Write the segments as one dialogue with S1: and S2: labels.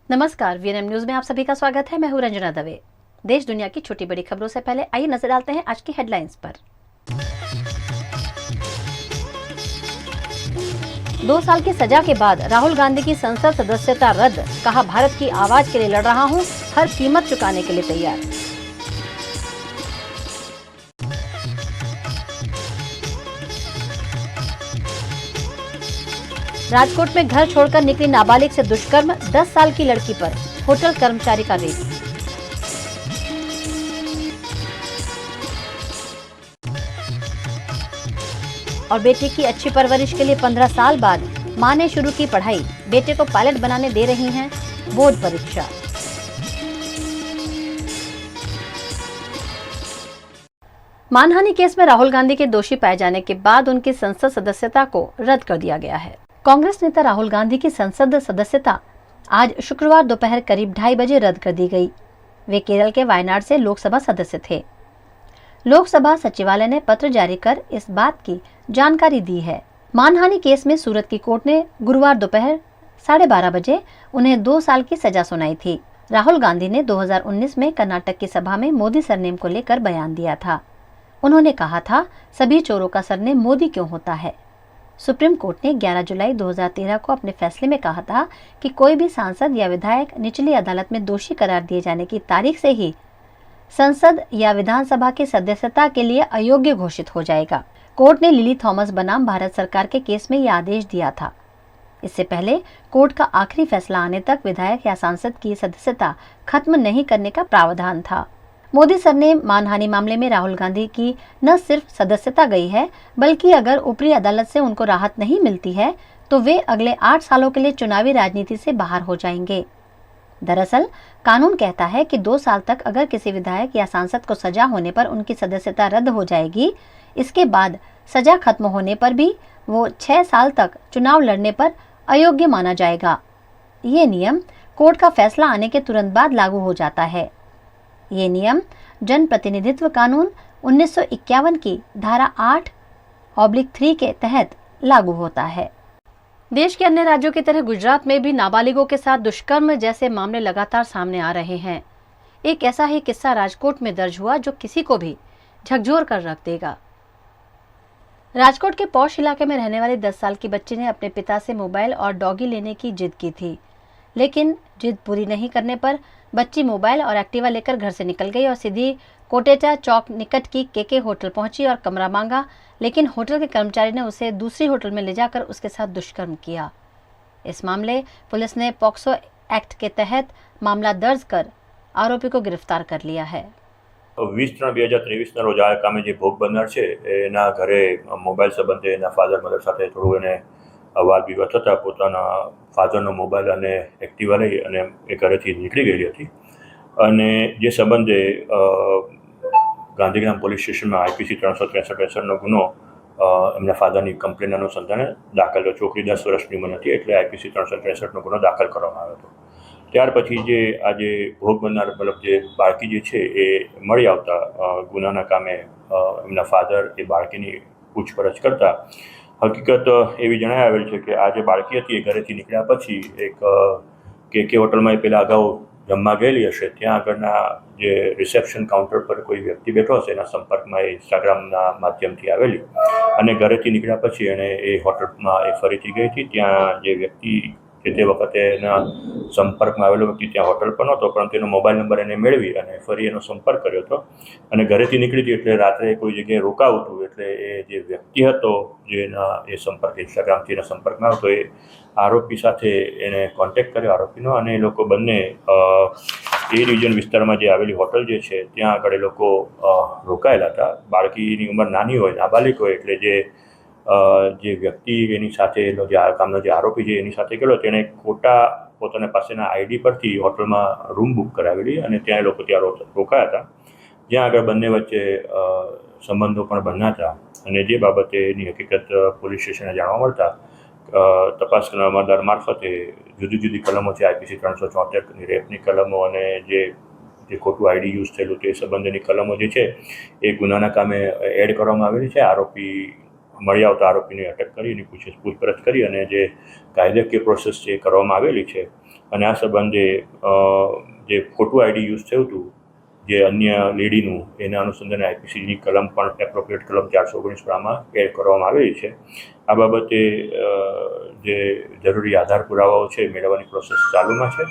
S1: नमस्कार, VNM news में आप सभी का स्वागत है। मैं हूं रंजना दवे। देश दुनिया की छोटी बड़ी खबरों से पहले आइए नजर डालते हैं आज की हेडलाइंस पर। 2 साल की सजा के बाद राहुल गांधी की संसद सदस्यता रद्द, कहा भारत की आवाज के लिए लड़ रहा हूं, हर कीमत चुकाने के लिए तैयार। राजकोट में घर छोड़कर निकली नाबालिग से दुष्कर्म, 10 साल की लड़की पर होटल कर्मचारी का रेप। और बेटे की अच्छी परवरिश के लिए 15 साल बाद मां ने शुरू की पढ़ाई, बेटे को पायलट बनाने दे रही हैं बोर्ड परीक्षा। मानहानि केस में राहुल गांधी के दोषी पाए जाने के बाद उनकी संसद सदस्यता को रद्द कर दिया गया है। कांग्रेस नेता राहुल गांधी की संसद सदस्यता आज शुक्रवार दोपहर करीब 2:30 बजे रद्द कर दी गई। वे केरल के वायनाड से लोकसभा सदस्य थे। लोकसभा सचिवालय ने पत्र जारी कर इस बात की जानकारी दी है। मानहानि केस में सूरत की कोर्ट ने गुरुवार दोपहर 12:30 बजे उन्हें 2 साल की सजा सुनाई थी। राहुल गांधी ने 2019 में कर्नाटक की सभा में मोदी सरनेम को लेकर बयान दिया था। उन्होंने कहा था, सभी चोरों का सरनेम मोदी क्यों होता है। सुप्रीम कोर्ट ने 11 जुलाई 2013 को अपने फैसले में कहा था कि कोई भी सांसद या विधायक निचली अदालत में दोषी करार दिए जाने की तारीख से ही संसद या विधानसभा की सदस्यता के लिए अयोग्य घोषित हो जाएगा। कोर्ट ने लिली थॉमस बनाम भारत सरकार के केस में यह आदेश दिया था। इससे पहले कोर्ट का आखिरी फैसला आने तक विधायक या सांसद की सदस्यता खत्म नहीं करने का प्रावधान था। मोदी सरनेम मानहानि मामले में राहुल गांधी की न सिर्फ सदस्यता गई है, बल्कि अगर ऊपरी अदालत से उनको राहत नहीं मिलती है तो वे अगले 8 सालों के लिए चुनावी राजनीति से बाहर हो जाएंगे। दरअसल कानून कहता है कि 2 साल तक अगर किसी विधायक या सांसद को सजा होने पर उनकी सदस्यता रद्द हो जाएगी। इसके बाद सजा खत्म होने पर भी वो 6 साल तक चुनाव लड़ने पर अयोग्य माना जाएगा। ये नियम कोर्ट का फैसला आने के तुरंत बाद लागू हो जाता है। ये नियम जन प्रतिनिधित्व कानून 1951 की धारा 8/3 के तहत लागू होता है। देश के अन्य राज्यों की तरह गुजरात में भी नाबालिगों के साथ दुष्कर्म जैसे मामले लगातार सामने आ रहे हैं। एक ऐसा ही किस्सा राजकोट में दर्ज हुआ जो किसी को भी झकझोर कर रख देगा। राजकोट के पौष इलाके में रहने वाली 10 साल की बच्ची ने अपने पिता से मोबाइल और डॉगी लेने की जिद की थी, लेकिन जिद पूरी नहीं करने पर बच्ची मोबाइल और एक्टिवा लेकर घर से निकल गई और सीधी कोटेचा चौक निकट की केके होटल पहुंची और कमरा मांगा, लेकिन होटल के कर्मचारी ने उसे दूसरी होटल में ले जाकर उसके साथ दुष्कर्म किया। इस मामले पुलिस ने पॉक्सो एक्ट के तहत मामला दर्ज कर आरोपी को गिरफ्तार कर लिया है।
S2: 20/3/2023 રોજ આ કામે જે ભોગ બનનાર છે એના ઘરે મોબાઈલ સંબંધે એના ફાધર મધર સાથે થોડું એને વાદ વિવાદ થતા પોતાના ફાધરનો મોબાઈલ અને એક્ટિવા લઈ અને એ ઘરેથી નીકળી ગયેલી હતી અને જે સંબંધે ગાંધીગ્રામ પોલીસ સ્ટેશનમાં IPC 363 હેઠળનો ગુનો એમના ફાધરની કમ્પ્લેન અનુસંધાને દાખલ છોકરી 10 વર્ષની ઉંમર હતી એટલે IPC 363નો ગુનો દાખલ કરવામાં આવ્યો હતો। ત્યાર પછી જે આજે ભોગ બનનાર મતલબ જે બાળકી જે છે એ મળી આવતા ગુનાના કામે એમના ફાધર એ બાળકીની પૂછપરછ કરતા હકીકત એવી જણાઈ આવેલ છે કે આ જે બાળકી હતી એ ઘરેથી નીકળ્યા પછી એક KK હોટલમાં એ પહેલાં અગાઉ જમવા ગયેલી હશે, ત્યાં આગળના જે રિસેપ્શન કાઉન્ટર પર કોઈ વ્યક્તિ બેઠો હશે એના સંપર્કમાં એ ઇન્સ્ટાગ્રામના માધ્યમથી આવેલી અને ઘરેથી નીકળ્યા પછી એણે એ હોટલમાં એ ફરીથી ગઈ હતી। ત્યાં જે વ્યક્તિ તે વખતે એના સંપર્કમાં આવેલો વ્યક્તિ ત્યાં હોટલ પર નહોતો, પરંતુ એનો મોબાઈલ નંબર એને મેળવી અને ફરી એનો સંપર્ક કર્યો હતો અને ઘરેથી નીકળી હતી એટલે રાત્રે કોઈ જગ્યાએ રોકાવું હતું એટલે એ જે વ્યક્તિ હતો જેના એ સંપર્ક ઇન્સ્ટાગ્રામથી એના સંપર્કમાં આવતો એ આરોપી સાથે એને કોન્ટેક્ટ કર્યો આરોપીનો અને એ લોકો બંને એ રિજન વિસ્તારમાં જે આવેલી હોટલ જે છે ત્યાં આગળ એ લોકો રોકાયેલા હતા। બાળકીની ઉંમર નાની હોય, નાબાલિગ હોય એટલે જે વ્યક્તિ એની સાથે જે આ કામનો જે આરોપી છે એની સાથે ગયેલો તેણે ખોટા પોતાના પાસેના ID પરથી હોટલમાં રૂમ બુક કરાવેલી અને ત્યાં એ લોકો ત્યાં રોકાયા હતા, જ્યાં આગળ બંને વચ્ચે સંબંધો પણ બન્યા હતા અને જે બાબતે એની હકીકત પોલીસ સ્ટેશને જાણવા મળતા તપાસ કરનાર અમલદાર મારફતે જુદી જુદી કલમો છે IPC 374ની રેપની કલમો અને જે ખોટું ID યુઝ થયેલું તે સંબંધેની કલમો જે છે એ ગુનાના કામે એડ કરવામાં આવેલી છે। આરોપી મળી આવતા આરોપીને અટક કરી એની પૂછપરછ કરી અને જે કાયદાકીય પ્રોસેસ છે એ કરવામાં આવેલી છે અને આ સંબંધે જે ખોટું આઈડી યુઝ થયું હતું જે અન્ય લેડીનું, એના અનુસંધાને આઈપીસીની કલમ પણ એપ્રોપ્રિએટ કલમ 419 આમાં એડ કરવામાં આવેલી છે. આ બાબતે જે જરૂરી આધાર પુરાવાઓ છે મેળવવાની પ્રોસેસ ચાલુમાં છે.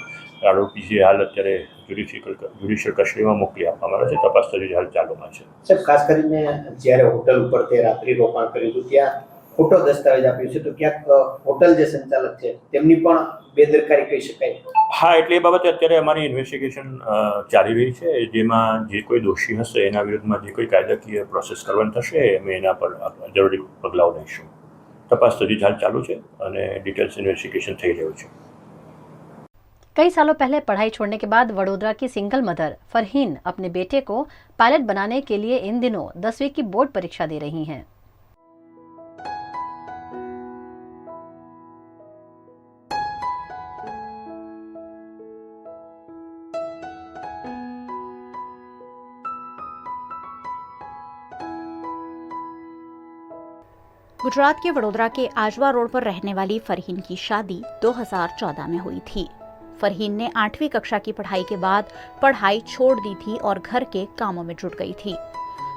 S2: આરોપી જે હાલ અત્યારે જ્યુડિશિયલ કસ્ટડીમાં મોકલી આપવામાં આવે છે. તપાસ તજવીજ હાલ ચાલુમાં છે.
S3: સાહેબ, ખાસ કરીને જ્યારે હોટલ ઉપર તે રાત્રિ રોકાણ કર્યું હતું ત્યાં ખોટો દસ્તાવેજ આપ્યો છે, તો ક્યાંક હોટલ જે સંચાલક છે તેમની પણ બેદરકારી કહી શકાય.
S2: હા, એટલે એ બાબતે અત્યારે અમારી ઇન્વેસ્ટિગેશન ચાલી રહી છે, જેમાં જે કોઈ દોષી હશે એના વિરુદ્ધમાં જે કોઈ કાયદાકીય પ્રોસેસ કરવાની થશે અમે એના પર જરૂરી પગલાઓ લઈશું. તપાસ તજવીજ હાલ ચાલુ છે અને डिटेल्स इन्वेस्टिगेशन થઈ રહ્યું છે.
S1: कई सालों पहले पढ़ाई छोड़ने के बाद वडोदरा की सिंगल मदर फरहीन अपने बेटे को पायलट बनाने के लिए इन दिनों 10वीं की बोर्ड परीक्षा दे रही हैं।
S4: गुजरात के वडोदरा के आजवा रोड पर रहने वाली फरहीन की शादी 2014 में हुई थी। फरहीन ने 8वीं कक्षा की पढ़ाई के बाद पढ़ाई छोड़ दी थी और घर के कामों में जुट गई थी।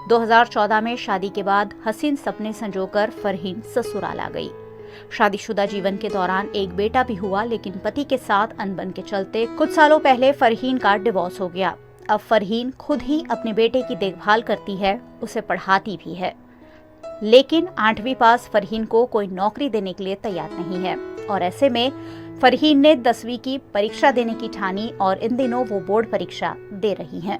S4: 2014 में शादी के बाद हसीन सपने संजोकर फरहीन ससुराल आ गई। शादीशुदा जीवन के दौरान एक बेटा भी हुआ, लेकिन पति के साथ अनबन के चलते कुछ सालों पहले फरहीन का डिवोर्स हो गया। अब फरहीन खुद ही अपने बेटे की देखभाल करती है, उसे पढ़ाती भी है। लेकिन 8वीं पास फरहीन को कोई नौकरी देने के लिए तैयार नहीं है और ऐसे में फरहीन ने 10वीं की परीक्षा देने की ठानी और इन दिनों वो बोर्ड परीक्षा दे रही हैं।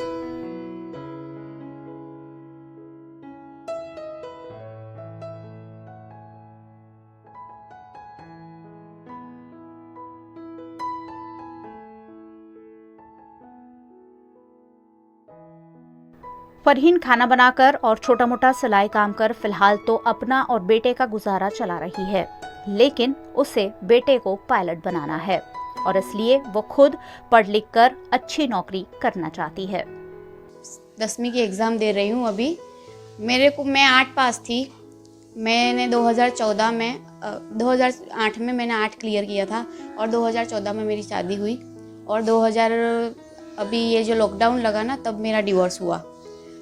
S4: फरहीन खाना बनाकर और छोटा मोटा सिलाई काम कर फिलहाल तो अपना और बेटे का गुजारा चला रही है, लेकिन उसे बेटे को पायलट बनाना है और इसलिए वो खुद पढ़ लिख कर अच्छी नौकरी करना चाहती है।
S5: 10वीं की एग्ज़ाम दे रही हूँ अभी। मैं 8 पास थी। मैंने 2014 में 2008 में मैंने 8 क्लियर किया था और 2014 में मेरी शादी हुई और 2000 अभी ये जो लॉकडाउन लगा ना, तब मेरा डिवोर्स हुआ।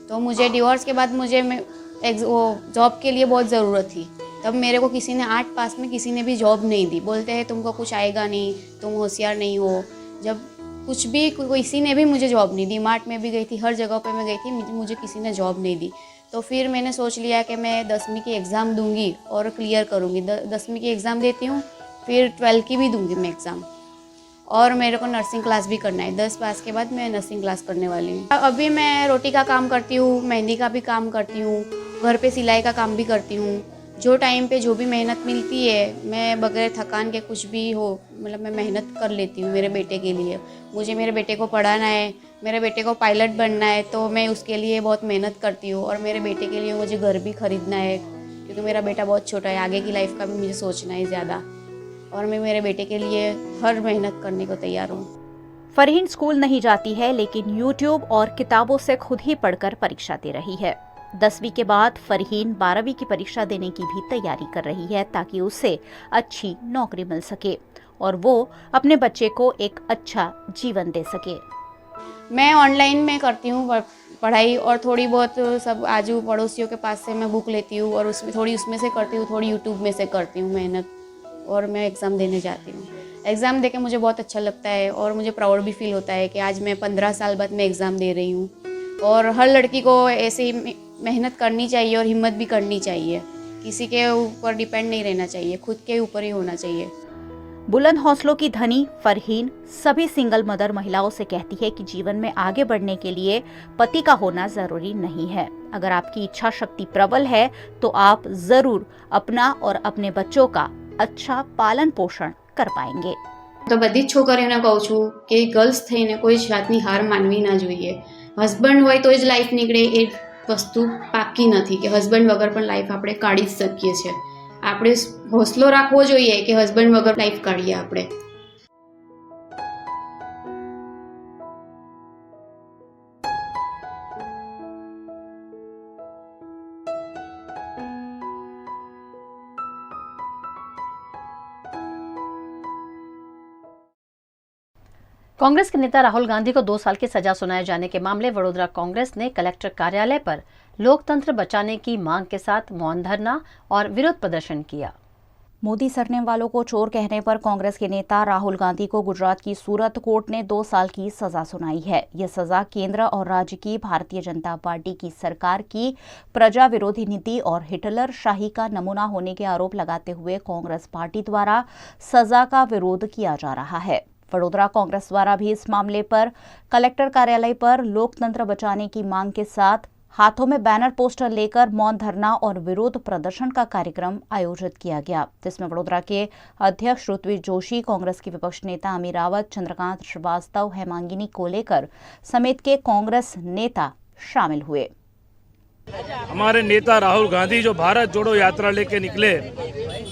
S5: तो मुझे डिवोर्स के बाद मुझे वो जॉब के लिए बहुत ज़रूरत थी। तब मेरे को किसी ने 8 पास में किसी ने भी जॉब नहीं दी। बोलते हैं तुमको कुछ आएगा नहीं, तुम होशियार नहीं हो। जब कुछ भी किसी ने भी मुझे जॉब नहीं दी। मार्ट में भी गई थी, हर जगह पे मैं गई थी, मुझे किसी ने जॉब नहीं दी। तो फिर मैंने सोच लिया कि मैं 10वीं की एग्ज़ाम दूंगी और क्लियर करूँगी। 10वीं की एग्ज़ाम देती हूँ, फिर 12 की भी दूंगी मैं एग्ज़ाम। और मेरे को नर्सिंग क्लास भी करना है। 10 पास के बाद मैं नर्सिंग क्लास करने वाली हूँ। अभी मैं रोटी का काम करती हूँ, मेहंदी का भी काम करती हूँ, घर पे सिलाई का काम भी करती हूँ। जो टाइम पे जो भी मेहनत मिलती है, मैं बगैर थकान के कुछ भी हो, मतलब मैं मेहनत कर लेती हूँ मेरे बेटे के लिए। मुझे मेरे बेटे को पढ़ाना है, मेरे बेटे को पायलट बनना है, तो मैं उसके लिए बहुत मेहनत करती हूँ। और मेरे बेटे के लिए मुझे घर भी खरीदना है, क्योंकि मेरा बेटा बहुत छोटा है। आगे की लाइफ का भी मुझे सोचना है ज़्यादा, और मैं मेरे बेटे के लिए हर मेहनत करने को तैयार हूँ।
S4: फरहीन स्कूल नहीं जाती है, लेकिन यूट्यूब और किताबों से खुद ही पढ़कर परीक्षा दे रही है। 10वीं के बाद फरहीन 12वीं की परीक्षा देने की भी तैयारी कर रही है, ताकि उसे अच्छी नौकरी मिल सके और वो अपने बच्चे को एक अच्छा जीवन दे सके।
S5: मैं ऑनलाइन में करती हूँ पढ़ाई, और थोड़ी बहुत सब आजू पड़ोसियों के पास से मैं बुक लेती हूँ और उसमें से करती हूँ, थोड़ी यूट्यूब में से करती हूँ मेहनत, और मैं एग्ज़ाम देने जाती हूँ। एग्ज़ाम देके मुझे बहुत अच्छा लगता है और मुझे प्राउड भी फील होता है कि आज मैं 15 साल बाद मैं एग्ज़ाम दे रही हूँ। और हर लड़की को ऐसे ही मेहनत करनी चाहिए और हिम्मत भी करनी चाहिए। किसी के ऊपर डिपेंड नहीं रहना चाहिए, खुद के ऊपर ही होना चाहिए।
S4: बुलंद हौसलों की धनी फरहीन सभी सिंगल मदर महिलाओं से कहती है कि जीवन में आगे बढ़ने के लिए पति का होना जरूरी नहीं है। अगर आपकी इच्छा शक्ति प्रबल है तो आप जरूर अपना और अपने बच्चों का अच्छा पालन पोषण कर पाएंगे।
S5: तो बધી જ છોકરીઓને કહું છું કે ગર્લ્સ થઈને કોઈ જ જાતની હાર માનવી ના જોઈએ। હસબન્ડ હોય તો જ લાઈફ નીકળે એ વસ્તુ પાક્કી નથી કે હસબન્ડ વગર પણ લાઈફ આપણે કાઢી જ શકીએ છીએ। આપણે હौसलो રાખવો જોઈએ કે હસબન્ડ વગર લાઈફ કાઢીએ આપણે।
S1: कांग्रेस के नेता राहुल गांधी को 2 साल की सजा सुनाए जाने के मामले वडोदरा कांग्रेस ने कलेक्टर कार्यालय पर लोकतंत्र बचाने की मांग के साथ मौन धरना और विरोध प्रदर्शन किया।
S4: मोदी सरनेम वालों को चोर कहने पर कांग्रेस के नेता राहुल गांधी को गुजरात की सूरत कोर्ट ने 2 साल की सजा सुनाई है। यह सजा केंद्र और राज्य की भारतीय जनता पार्टी की सरकार की प्रजा विरोधी नीति और हिटलर शाही का नमूना होने के आरोप लगाते हुए कांग्रेस पार्टी द्वारा सजा का विरोध किया जा रहा है। वडोदरा कांग्रेस द्वारा भी इस मामले पर कलेक्टर कार्यालय पर लोकतंत्र बचाने की मांग के साथ हाथों में बैनर पोस्टर लेकर मौन धरना और विरोध प्रदर्शन का कार्यक्रम आयोजित किया गया, जिसमें वडोदरा के अध्यक्ष ऋत्विज जोशी, कांग्रेस के विपक्ष नेता अमीर रावत, चंद्रकांत श्रीवास्तव, हेमांगिनी कोलेकर समेत के कांग्रेस नेता शामिल हुए।
S6: हमारे नेता राहुल गांधी जो भारत जोड़ो यात्रा लेके निकले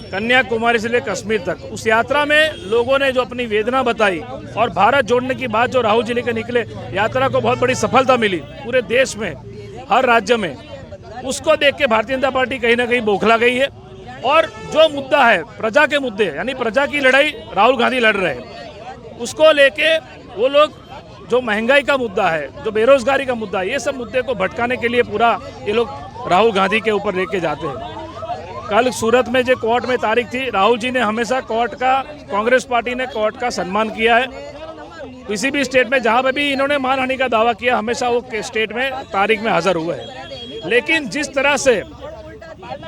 S6: कन्याकुमारी से लेकर कश्मीर तक, उस यात्रा में लोगों ने जो अपनी वेदना बताई और भारत जोड़ने की बात जो राहुल जी लेकर निकले, यात्रा को बहुत बड़ी सफलता मिली पूरे देश में, हर राज्य में। उसको देख के भारतीय जनता पार्टी कहीं ना कहीं बौखला गई है और जो मुद्दा है प्रजा के मुद्दे, यानी प्रजा की लड़ाई राहुल गांधी लड़ रहे हैं, उसको लेके वो लोग जो महंगाई का मुद्दा है, जो बेरोजगारी का मुद्दा है, ये सब मुद्दे को भटकाने के लिए पूरा ये लोग राहुल गांधी के ऊपर लेके जाते हैं। कल सूरत में जो कोर्ट में तारीख थी, राहुल जी ने हमेशा कोर्ट का, कांग्रेस पार्टी ने कोर्ट का सम्मान किया है। किसी भी स्टेट में जहां पे भी इन्होंने मानहानि का दावा किया, हमेशा वो स्टेट में तारीख में हाजिर हुए हैं। लेकिन जिस तरह से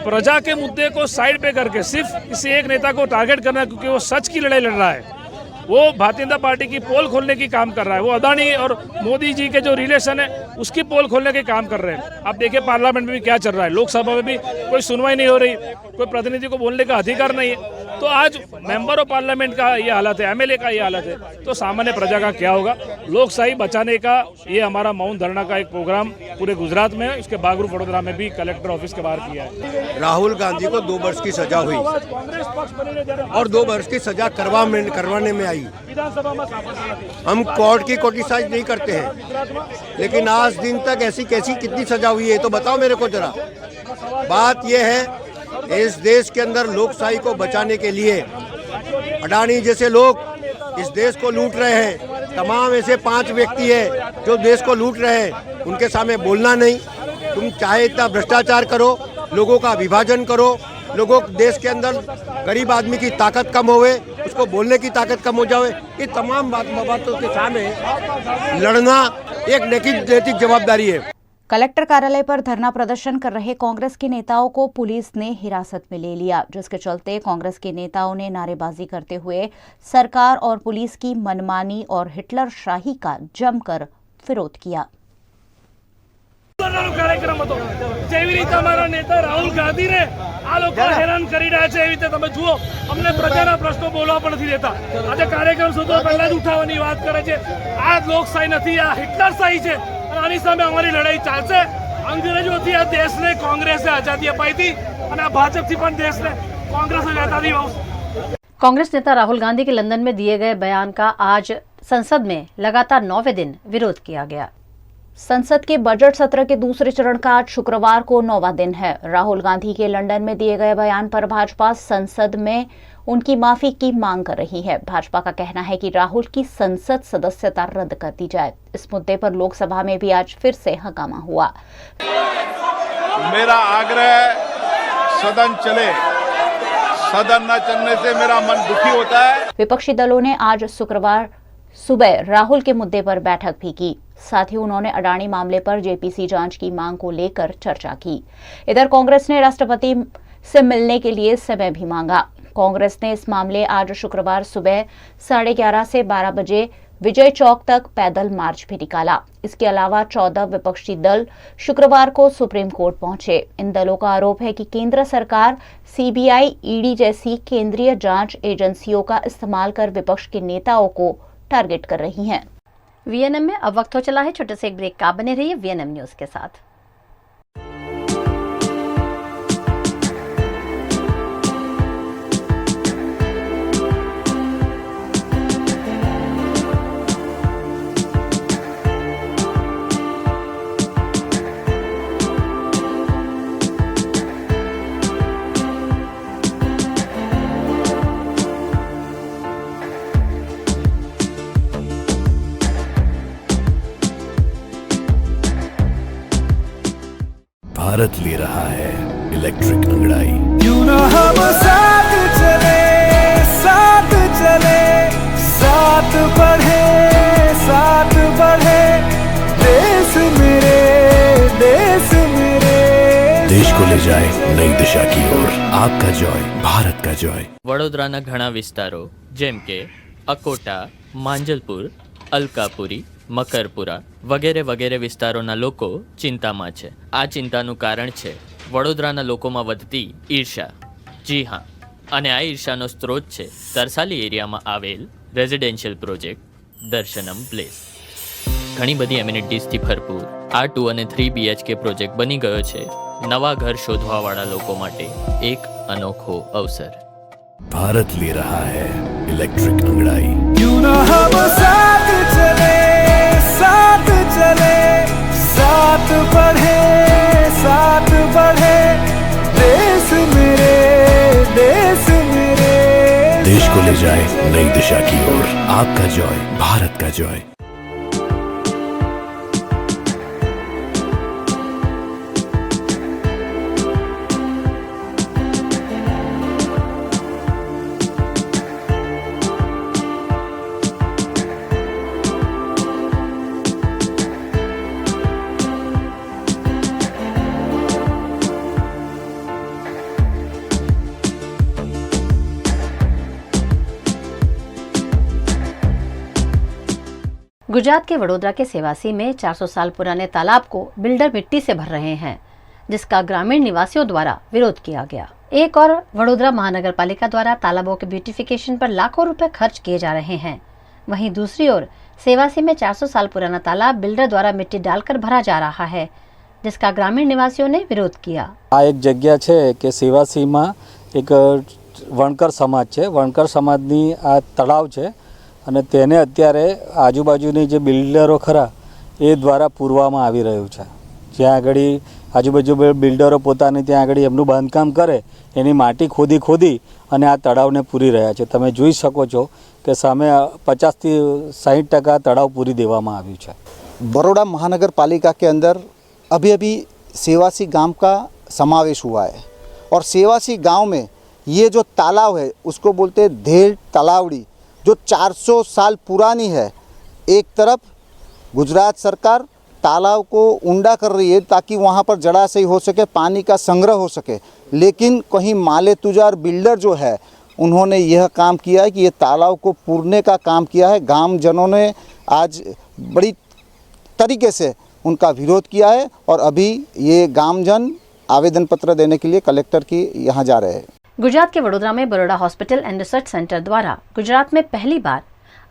S6: प्रजा के मुद्दे को साइड पे करके सिर्फ किसी एक नेता को टारगेट करना क्योंकि वो सच की लड़ाई लड़ रहा है, वो भारतीय जनता पार्टी की पोल खोलने की काम कर रहा है। वो अदानी और मोदी जी के जो रिलेशन है उसकी पोल खोलने के काम कर रहे हैं। आप देखिए पार्लियामेंट में भी क्या चल रहा है, लोकसभा में भी कोई सुनवाई नहीं हो रही, कोई प्रतिनिधि को बोलने का अधिकार नहीं है। तो आज मेंबर ऑफ पार्लियामेंट का ये हालत है, एमएलए का ये हालत है, तो सामान्य प्रजा का क्या होगा। लोकशाही बचाने का ये हमारा मौन धरना का एक प्रोग्राम पूरे गुजरात में है, उसके बागरूप वडोदरा में भी कलेक्टर ऑफिस के बाहर किया है।
S7: राहुल गांधी को 2 वर्ष की सजा हुई और 2 वर्ष की सजा करवाने में आई। हम कोर्ट की क्रिटिसाइज नहीं करते हैं, लेकिन आज दिन तक ऐसी कैसी कितनी सजा हुई है तो बताओ मेरे को जरा। बात यह है, इस देश के अंदर लोकशाही को बचाने के लिए अडानी जैसे लोग इस देश को लूट रहे हैं। तमाम ऐसे 5 व्यक्ति हैं जो देश को लूट रहे हैं, उनके सामने बोलना नहीं। तुम चाहे इतना भ्रष्टाचार करो, लोगों का विभाजन करो, लोगों देश के अंदर गरीब आदमी की ताकत कम होवे, उसको बोलने की ताकत कम हो जाए, ये तमाम बातों के सामने लड़ना एक नैतिक जवाबदारी है।
S4: कलेक्टर कार्यालय पर धरना प्रदर्शन कर रहे कांग्रेस के नेताओं को पुलिस ने हिरासत में ले लिया, जिसके चलते कांग्रेस के नेताओं ने नारेबाजी करते हुए सरकार और पुलिस की मनमानी और हिटलर शाही का जमकर विरोध किया।
S6: કાર્યક્રમ હતો જેવી રીતે અમારા નેતા રાહુલ ગાંધીને આ લોકો હેરાન કરી રહ્યા છે, એવી રીતે તમે જુઓ અમને પ્રજાના પ્રશ્નો બોલવા પણ નથી દેતા। આજે કાર્યક્રમ સુધી પહેલા જ ઉઠાવવાની વાત કરે છે। આ લોકશાહી નથી, આ હિટલરશાહી છે અને આની સામે અમારી લડાઈ ચાલશે। અંગ્રેજોથી આ દેશને કોંગ્રેસે આઝાદી અપાઈ હતી અને આ ભાજપથી પણ દેશને કોંગ્રેસે આઝાદી અપાવી।
S1: कांग्रेस नेता राहुल गांधी के लंदन में दिए गए बयान का आज संसद में लगातार 9वें दिन विरोध किया गया।
S4: संसद के बजट सत्र के दूसरे चरण का आज शुक्रवार को 9वां दिन है। राहुल गांधी के लंदन में दिए गए बयान पर भाजपा संसद में उनकी माफी की मांग कर रही है। भाजपा का कहना है कि राहुल की संसद सदस्यता रद्द कर दी जाए। इस मुद्दे पर लोकसभा में भी आज फिर से हंगामा हुआ।
S8: मेरा आग्रह सदन चले, सदन न चलने से मेरा मन दुखी होता है।
S4: विपक्षी दलों ने आज शुक्रवार सुबह राहुल के मुद्दे पर बैठक भी की। साथ ही उन्होंने अडानी मामले पर जेपीसी जांच की मांग को लेकर चर्चा की। इधर कांग्रेस ने राष्ट्रपति से मिलने के लिए समय भी मांगा। कांग्रेस ने इस मामले आज शुक्रवार सुबह 11:30 से 12 बजे विजय चौक तक पैदल मार्च भी निकाला। इसके अलावा 14 विपक्षी दल शुक्रवार को सुप्रीम कोर्ट पहुंचे। इन दलों का आरोप है कि केंद्र सरकार सीबीआई, ईडी जैसी केंद्रीय जांच एजेंसियों का इस्तेमाल कर विपक्ष के नेताओं को टारगेट कर रही हैं।
S1: वीएनएम में अब वक्त हो चला है छोटे से एक ब्रेक का। बने रहिए वीएनएम न्यूज के साथ।
S9: भारत ले रहा है इलेक्ट्रिक अंगड़ाई।
S10: क्यों ना हम साथ चले, साथ चले, साथ बढ़े, साथ बढ़े, देश मेरे, देश मेरे।
S9: देश को ले जाए नई दिशा की ओर। आपका जॉय, भारत का जॉय।
S11: વડોદરાના ઘણા વિસ્તારો જેમ કે અકોટા, માંજલપુર, અલકાપુરી, મકરપુરા વગેરે વગેરે વિસ્તારોના લોકો ચિંતામાં છે. આ ચિંતાનું કારણ છે વડોદરાના લોકોમાં વધતી ઈર્ષા. જી હા, અને આ ઈર્ષાનો સ્ત્રોત છે તરસાલી એરિયામાં આવેલ રેઝિડેન્શિયલ પ્રોજેક્ટ દર્શનમ પ્લેસ. ઘણી બધી એમિનિટીઝથી ભરપૂર આ 2 અને 3 BHK પ્રોજેક્ટ બની ગયો છે નવા ઘર શોધવાવાળા લોકો માટે એક અનોખો અવસર.
S9: भारत ले रहा है इलेक्ट्रिक अंगड़ाई।
S10: क्यों ना हम साथ चले, साथ चले, साथ बढ़े, साथ बढ़े, देश मेरे, देश मेरे।
S9: देश को ले जाए नई दिशा की ओर। आपका जॉय, भारत का जॉय।
S1: गुजरात के वडोदरा के सेवासी में 400 साल पुराने तालाब को बिल्डर मिट्टी से भर रहे हैं, जिसका ग्रामीण निवासियों द्वारा विरोध किया गया। एक और वडोदरा महानगर पालिका द्वारा तालाबों के ब्यूटिफिकेशन पर लाखों रुपए खर्च किए जा रहे हैं। वहीं दूसरी ओर सेवासी में 400 साल पुराना तालाब बिल्डर द्वारा मिट्टी डालकर भरा जा रहा है, जिसका ग्रामीण निवासियों ने विरोध किया।
S12: आ एक जग्या है कि सेवासी में एक वणकर समाज है, वणकर समाजनी आ तलाव है અને તેને અત્યારે આજુબાજુની જે બિલ્ડરો ખરા એ દ્વારા પૂરવામાં આવી રહ્યું છે. જ્યાં આગળ આજુબાજુ બિલ્ડરો પોતાની ત્યાં આગળ એમનું બાંધકામ કરે એની માટી ખોદી અને આ તળાવને પૂરી રહ્યા છે. તમે જોઈ શકો છો કે સામે 50 થી 60% તળાવ પૂરી દેવામાં આવ્યું છે.
S13: बड़ौदा महानगर पालिका के अंदर अभी अभी सेवासी गांव का समावेश हुआ है और सेवासी गांव में ये जो तालाब है उसको बोलते हैं धेल तालावड़ी, जो 400 साल पुरानी है। एक तरफ गुजरात सरकार तालाब को ऊंडा कर रही है ताकि वहाँ पर जलाशय हो सके, पानी का संग्रह हो सके, लेकिन कहीं माले तुजार बिल्डर जो है उन्होंने यह काम किया है कि ये तालाब को पूरने का काम किया है। गामजनों ने आज बड़ी तरीके से उनका विरोध किया है और अभी ये गामजन आवेदन पत्र देने के लिए कलेक्टर की यहाँ जा रहे हैं।
S1: गुजरात के वडोदरा में Baroda hospital and research centre द्वारा गुजरात में पहली बार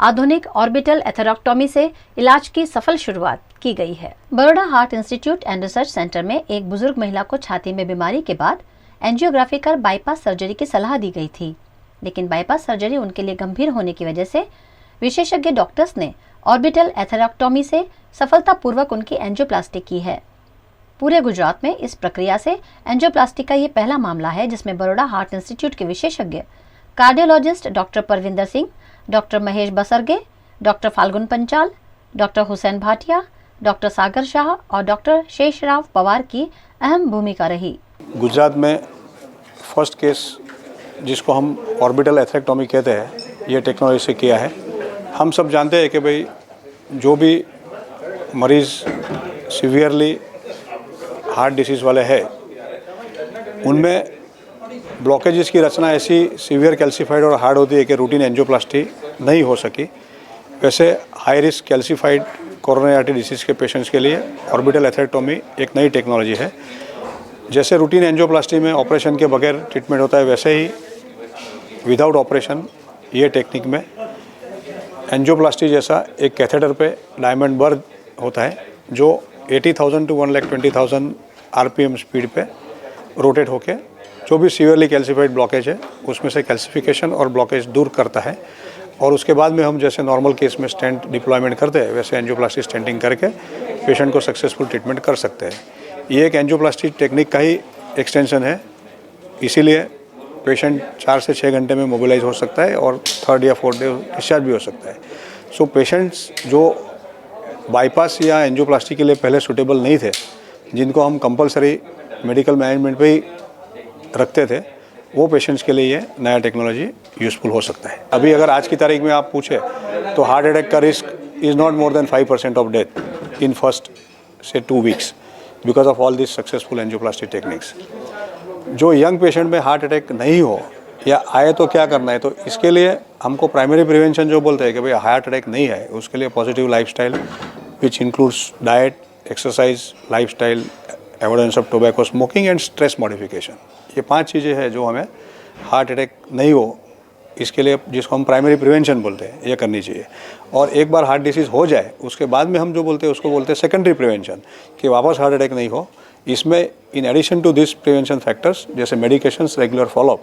S1: आधुनिक ऑर्बिटल एथेरोक्टोमी से इलाज की सफल शुरुआत की गई है। Baroda heart institute and research centre में एक बुजुर्ग महिला को छाती में बीमारी के बाद एंजियोग्राफी कर बाईपास सर्जरी की सलाह दी गई थी, लेकिन बाईपास सर्जरी उनके लिए गंभीर होने की वजह से विशेषज्ञ डॉक्टर्स ने ऑर्बिटल एथेरोक्टोमी से सफलतापूर्वक उनकी एंजियोप्लास्टी की है। पूरे गुजरात में इस प्रक्रिया से एंजियोप्लास्टी का ये पहला मामला है जिसमें बरोड़ा हार्ट इंस्टीट्यूट के विशेषज्ञ cardiologist doctor Parvinder Singh, doctor Mahesh Basarge, doctor Falgun Panchal, doctor Hussain Bhatia, doctor Sagar Shah और डॉक्टर शेषराव पवार की अहम भूमिका रही।
S14: गुजरात में फर्स्ट केस जिसको हम ऑर्बिटल एथेरेक्टोमी कहते हैं, ये टेक्नोलॉजी से किया है। हम सब जानते हैं कि भाई जो भी मरीज़ सीवियरली हार्ट डिसीज़ वाले हैं उनमें ब्लॉकेजेस की रचना ऐसी सीवियर कैल्सीफाइड और हार्ड होती है कि रूटीन एंजियोप्लास्टी नहीं हो सकी। वैसे high risk calcified coronary artery disease के पेशेंट्स के लिए ऑर्बिटल एथेरेक्टोमी एक नई टेक्नोलॉजी है। जैसे रूटीन एंजियोप्लास्टी में ऑपरेशन के बगैर ट्रीटमेंट होता है, वैसे ही विदाउट ऑपरेशन ये टेक्निक में एंजियोप्लास्टी जैसा एक कैथेटर पे डायमंड बर्थ होता है जो 80,000 to 1,20,000 RPM स्पीड पे रोटेट होके जो भी सीवियरली कैल्सीफाइड ब्लॉकेज है उसमें से कैल्सिफिकेशन और ब्लॉकेज दूर करता है। और उसके बाद में हम जैसे नॉर्मल केस में स्टेंट डिप्लॉयमेंट करते हैं वैसे एंजियोप्लास्टी स्टेंटिंग करके पेशेंट को सक्सेसफुल ट्रीटमेंट कर सकते हैं। ये एक एंजियोप्लास्टी टेक्निक का ही एक्सटेंशन है, इसीलिए पेशेंट 4 से 6 घंटे में मोबिलाइज हो सकता है और 3rd या 4th डे डिस्चार्ज भी हो सकता है। सो पेशेंट्स जो बाईपास या एंजियोप्लास्टी के लिए पहले सूटेबल नहीं थे, जिनको हम कंपलसरी मेडिकल मैनेजमेंट पे ही रखते थे, वो पेशेंट्स के लिए ये नया टेक्नोलॉजी यूज़फुल हो सकता है। अभी अगर आज की तारीख में आप पूछे तो हार्ट अटैक का risk is not more than 5% of death in first से 2 weeks because of all this successful angioplasty techniques. जो यंग पेशेंट में हार्ट अटैक नहीं हो या आए तो क्या करना है, तो इसके लिए हमको प्राइमरी प्रिवेंशन जो बोलते हैं कि भाई हार्ट अटैक नहीं है, उसके लिए positive lifestyle which includes diet, exercise, lifestyle, avoidance of tobacco smoking and stress modification, ये 5 चीज़ें हैं जो हमें हार्ट अटैक नहीं हो इसके लिए, जिसको हम प्राइमरी प्रिवेंशन बोलते हैं, ये करनी चाहिए। और एक बार हार्ट डिसीज़ हो जाए उसके बाद में हम जो बोलते हैं उसको बोलते हैं सेकेंडरी प्रिवेंशन, कि वापस हार्ट अटैक नहीं हो। इसमें in addition to this prevention factors जैसे medications, regular follow up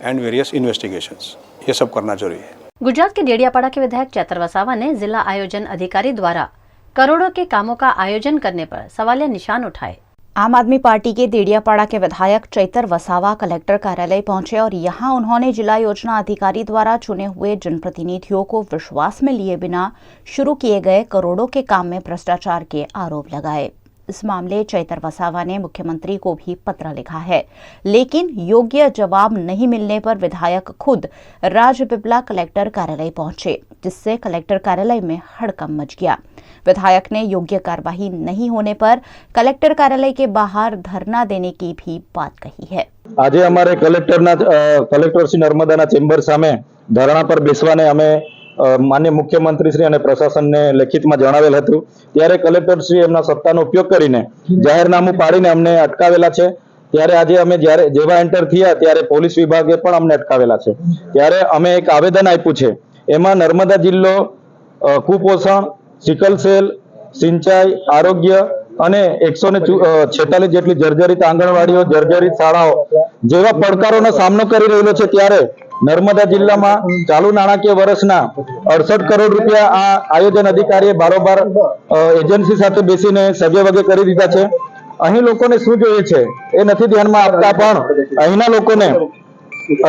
S14: and various investigations, ये सब करना जरूरी है।
S1: गुजरात के डेडियापाड़ा के विधायक चैतर वसावा ने जिला आयोजन अधिकारी द्वारा करोड़ों के कामों का आयोजन करने पर सवालिया निशान उठाए।
S4: आम आदमी पार्टी के देडियापाड़ा के विधायक चैतर वसावा कलेक्टर कार्यालय पहुंचे और यहां उन्होंने जिला योजना अधिकारी द्वारा चुने हुए जनप्रतिनिधियों को विश्वास में लिए बिना शुरू किए गए करोड़ों के काम में भ्रष्टाचार के आरोप लगाए। इस मामले चैतर वसावा ने मुख्यमंत्री को भी पत्र लिखा है, लेकिन योग्य जवाब नहीं मिलने पर विधायक खुद राजपीपला कलेक्टर कार्यालय पहुंचे, जिससे कलेक्टर कार्यालय में हड़कंप मच गया। विधायक ने योग्य कार्यवाही नहीं होने पर कलेक्टर कार्यालय के बाहर धरना देने की भी बात कही है।
S15: आज अमारे कलेक्टर श्री नर्मदाना चेम्बर सामे धरना पर बेसवाने अमे माननीय मुख्यमंत्री श्री અને પ્રશાસનને લેખિતમાં જણાવેલ હતું, ત્યારે કલેક્ટર શ્રી એમના સત્તાનો ઉપયોગ કરીને જાહેરનામું પાડીને અમને અટકાવેલા છે। ત્યારે આજે અમે જ્યારે જેવા એન્ટર થયા ત્યારે પોલીસ વિભાગે પણ અમને અટકાવેલા છે। ત્યારે અમે એક આવેદન આપ્યું છે, એમાં નર્મદા જિલ્લો કુપોષણ, સિકલ સેલ, સિંચાઈ, આરોગ્ય અને 146 જેટલી જર્જરિત આંગણવાડીઓ, જર્જરિત શાળાઓ જેવા પડકારોનો સામનો કરી રહેલો છે। ત્યારે નર્મદા જિલ્લામાં ચાલુ નાણાકીય વર્ષના 68 કરોડ રૂપિયા આ આયોજન અધિકારીએ બારોબાર એજન્સી સાથે બેસીને સગે વગે કરી દીધા છે। અહીં લોકોને શું જોઈએ છે એ નથી ધ્યાનમાં આપતા, પણ અહીંના લોકોને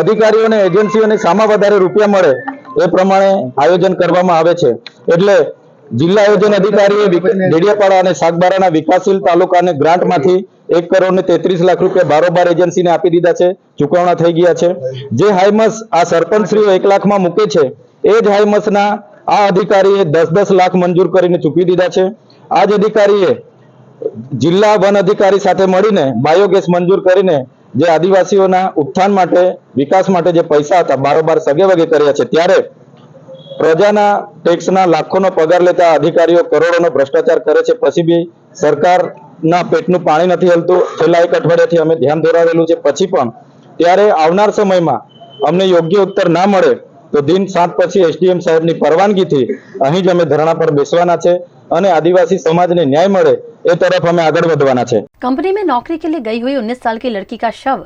S15: અધિકારીઓને એજન્સીઓને સામા વધારે રૂપિયા મળે એ પ્રમાણે આયોજન કરવામાં આવે છે। એટલે જિલ્લા આયોજન અધિકારીએ ડેડિયાપાડા અને સાગબારાના વિકાસશીલ તાલુકાને ગ્રાન્ટમાંથી 1 કરોડ ને 33 લાખ રૂપિયા બારોબાર એજન્સીને આપી દીધા છે, ચૂકવણા થઈ ગયા છે। જે હાઈમસ આ સરપંચશ્રીઓ 1 લાખમાં મૂકે છે એ જ હાઈમસના આ અધિકારીએ 10-10 લાખ મંજૂર કરીને ચૂકવી દીધા છે। આ જ અધિકારીએ જિલ્લા વન અધિકારી સાથે મળીને બાયોગેસ મંજૂર કરીને જે આદિવાસીઓના ઉત્થાન માટે, વિકાસ માટે જે પૈસા હતા બારોબાર સગે વગે કર્યા છે। ત્યારે પ્રજાના ટેક્સના લાખોનો પગાર લેતા અધિકારીઓ કરોડોનો ભ્રષ્ટાચાર કરે છે, પછી બી સરકારના પેટનું પાણી નથી હલતું। છેલ્લા 1 અઠવાડિયાથી અમે ધ્યાન દોરાવેલું છે, પછી પણ ત્યારે આવનાર સમયમાં અમને યોગ્ય ઉત્તર ના મળે તો દિન 7 પછી એસડીએમ સાહેબની પરવાનગીથી અહીં જ અમે ધરણા પર બેસવાના છે અને આદિવાસી સમાજને ન્યાય મળે એ તરફ અમે આગળ વધવાના છે।
S1: कंपनी में नौकरी के लिए गई हुई 19 साल की लड़की का शव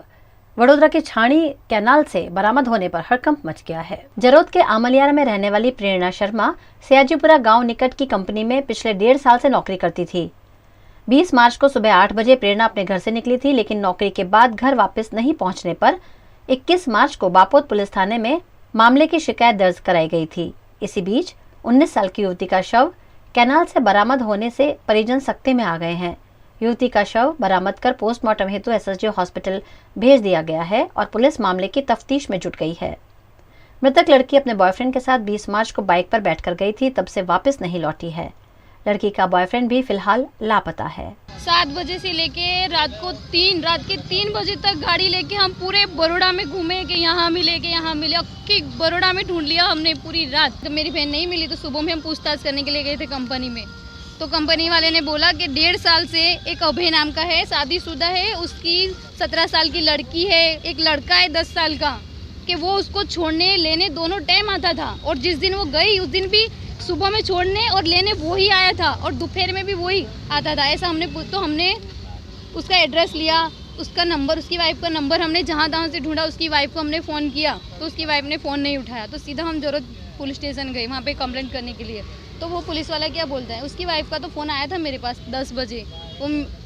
S1: वडोदरा के छाणी कैनाल से बरामद होने पर हड़कंप मच गया है। जरोद के आमलियारा में रहने वाली प्रेरणा शर्मा सयाजीपुरा गांव निकट की कंपनी में पिछले 1.5 साल से नौकरी करती थी। 20 मार्च को सुबह 8 बजे प्रेरणा अपने घर से निकली थी, लेकिन नौकरी के बाद घर वापस नहीं पहुंचने पर 21 मार्च को बापोद पुलिस थाने में मामले की शिकायत दर्ज कराई गई थी। इसी बीच 19 साल की युवती का शव कैनाल से बरामद होने से परिजन सख्ते में आ गए हैं। युवती का शव बरामद कर पोस्टमार्टम हेतु एसएसजी हॉस्पिटल भेज दिया गया है और पुलिस मामले की तफ्तीश में जुट गई है। मृतक लड़की अपने बॉयफ्रेंड के साथ 20 मार्च को बाइक पर बैठकर गई थी, तब से वापस नहीं लौटी है। लड़की का बॉयफ्रेंड भी फिलहाल लापता है।
S16: 7 बजे से लेके रात के 3 बजे तक गाड़ी लेके हम पूरे बड़ौदा में घूमे कि यहाँ मिले कि बड़ौदा में ढूंढ लिया हमने पूरी रात। तो मेरी बहन नहीं मिली तो सुबह में हम पूछताछ करने के लिए गए थे कंपनी में, तो कंपनी वाले ने बोला कि 1.5 साल से एक अभय नाम का है, शादीशुदा है, उसकी 17 साल की लड़की है, एक लड़का है 10 साल का, कि वो उसको छोड़ने लेने दोनों टाइम आता था। और जिस दिन वो गई उस दिन भी सुबह में छोड़ने और लेने वो ही आया था और दोपहर में भी वही आता था। ऐसा हमने उसका एड्रेस लिया, उसका नंबर, उसकी वाइफ का नंबर हमने जहाँ तहाँ से ढूंढा। उसकी वाइफ को हमने फ़ोन किया तो उसकी वाइफ ने फ़ोन नहीं उठाया, तो सीधा हम जरूरत पुलिस स्टेशन गए वहाँ पे कंप्लेंट करने के लिए। तो वो पुलिस वाला क्या बोलता है, उसकी वाइफ का तो फ़ोन आया था मेरे पास 10 बजे।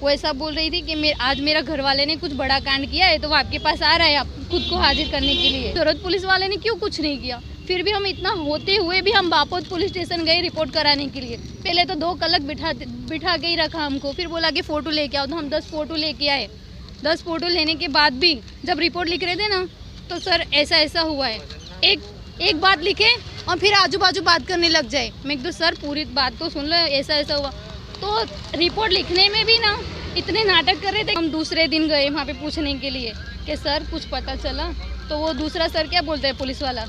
S16: वो ऐसा बोल रही थी कि आज मेरा घर वाले ने कुछ बड़ा कांड किया है तो वो आपके पास आ रहा है, आप खुद को हाजिर करने के लिए। जरूरत पुलिस वाले ने क्यों कुछ नहीं किया? फिर भी हम इतना होते हुए भी हम बापोद पुलिस स्टेशन गए रिपोर्ट कराने के लिए। पहले तो 2 कलक बिठा के ही रखा हमको, फिर बोला कि फ़ोटो लेके आओ, तो हम 10 फ़ोटो लेके आए। 10 फोटो लेने के बाद भी जब रिपोर्ट लिख रहे थे ना, तो सर ऐसा ऐसा हुआ है, एक बात लिखे और फिर आजू बाजू बात करने लग जाए। मैं तो सर पूरी बात तो सुन लो, ऐसा ऐसा हुआ। तो रिपोर्ट लिखने में भी ना इतने नाटक कर रहे थे। हम दूसरे दिन गए वहाँ पे पूछने के लिए कि सर कुछ पता चला, तो वो दूसरा सर क्या बोलते हैं पुलिस वाला,